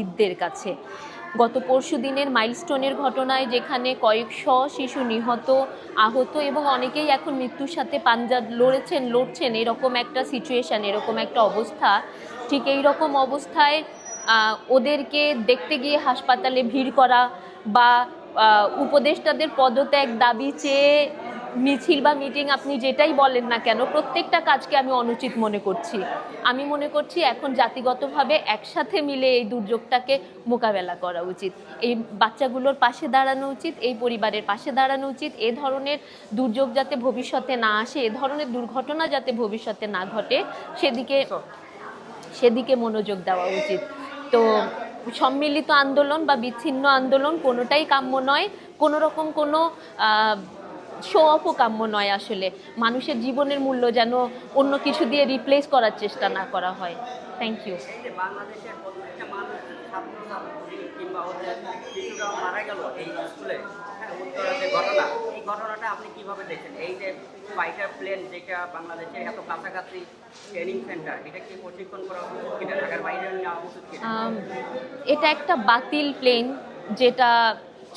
ঈদদের কাছে গত পরশুদিনের মাইলস্টোনের ঘটনায় যেখানে কয়েকশো শিশু নিহত, আহত এবং অনেকেই এখন মৃত্যুর সাথে পাঞ্জা লড়ছেন এরকম একটা সিচুয়েশান, এরকম একটা অবস্থা। ঠিক এই রকম অবস্থায় ওদেরকে দেখতে গিয়ে হাসপাতালে ভিড় করা বা উপদেষ্টাদের পদত্যাগ দাবি চেয়ে মিছিল বা মিটিং আপনি যেটাই বলেন না কেন, প্রত্যেকটা কাজকে আমি অনুচিত মনে করছি। আমি মনে করছি এখন জাতিগতভাবে একসাথে মিলে এই দুর্যোগটাকে মোকাবেলা করা উচিত, এই বাচ্চাগুলোর পাশে দাঁড়ানো উচিত, এই পরিবারের পাশে দাঁড়ানো উচিত। এ ধরনের দুর্যোগ যাতে ভবিষ্যতে না আসে, এ ধরনের দুর্ঘটনা যাতে ভবিষ্যতে না ঘটে, সেদিকে মনোযোগ দেওয়া উচিত। তো সম্মিলিত আন্দোলন বা বিচ্ছিন্ন আন্দোলন কোনোটাই কাম্য নয়, কোনো রকম কোনো শো অফও কাম্য নয়। আসলে মানুষের জীবনের মূল্য যেন অন্য কিছু দিয়ে রিপ্লেস করার চেষ্টা না করা হয়। Thank you. ঘটনাটা আপনি কিভাবে দেখেন? এই যে ফাইটার প্লেন যেটা বাংলাদেশের এত কাছাকাছি ট্রেনিং সেন্টার, এটা কি প্রশিক্ষণ করা উচিত কিনা, ঢাকার বাইরে নেওয়া উচিত কিনা? এটা একটা বাতিল প্লেন যেটা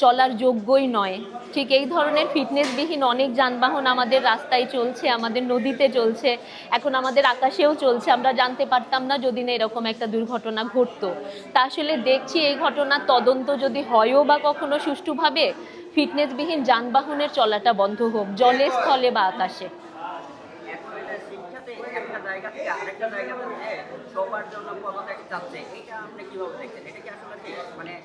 চলার যোগ্যই নয়। ঠিক এই ধরনের ফিটনেসবিহীন অনেক যানবাহন আমাদের রাস্তায় চলছে, আমাদের নদীতে চলছে, এখন আমাদের আকাশেও চলছে। আমরা জানতে পারতাম না যদি না এরকম একটা দুর্ঘটনা ঘটতো। তা আসলে দেখছি এই ঘটনার তদন্ত যদি হয়ও বা কখনো সুষ্ঠুভাবে, ফিটনেসবিহীন যানবাহনের চলাটা বন্ধ হোক, জলে, স্থলে বা আকাশে। একটা জায়গা থেকে আরেকটা জায়গাতে সবার জন্য পদত্যাগ চাচ্ছে, এটা আপনি কিভাবে দেখছেন? এটা কি আসলে ঠিক? মানে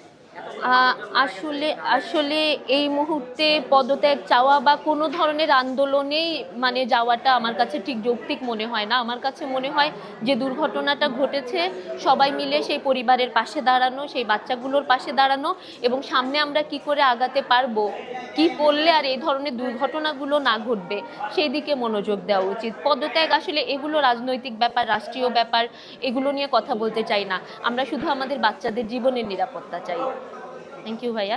আসলে এই মুহূর্তে পদত্যাগ চাওয়া বা কোনো ধরনের আন্দোলনেই মানে যাওয়াটা আমার কাছে ঠিক যৌক্তিক মনে হয় না। আমার কাছে মনে হয় যে দুর্ঘটনাটা ঘটেছে, সবাই মিলে সেই পরিবারের পাশে দাঁড়ানো, সেই বাচ্চাগুলোর পাশে দাঁড়ানো এবং সামনে আমরা কি করে আগাতে পারবো, কি করলে আর এই ধরনের দুর্ঘটনাগুলো না ঘটবে, সেই দিকে মনোযোগ দেওয়া উচিত। পদত্যাগ আসলে এগুলো রাজনৈতিক ব্যাপার, রাষ্ট্রীয় ব্যাপার, এগুলো নিয়ে কথা বলতে চাই না। আমরা শুধু আমাদের বাচ্চাদের জীবনের নিরাপত্তা চাই। থ্যাংক ইউ ভাইয়া।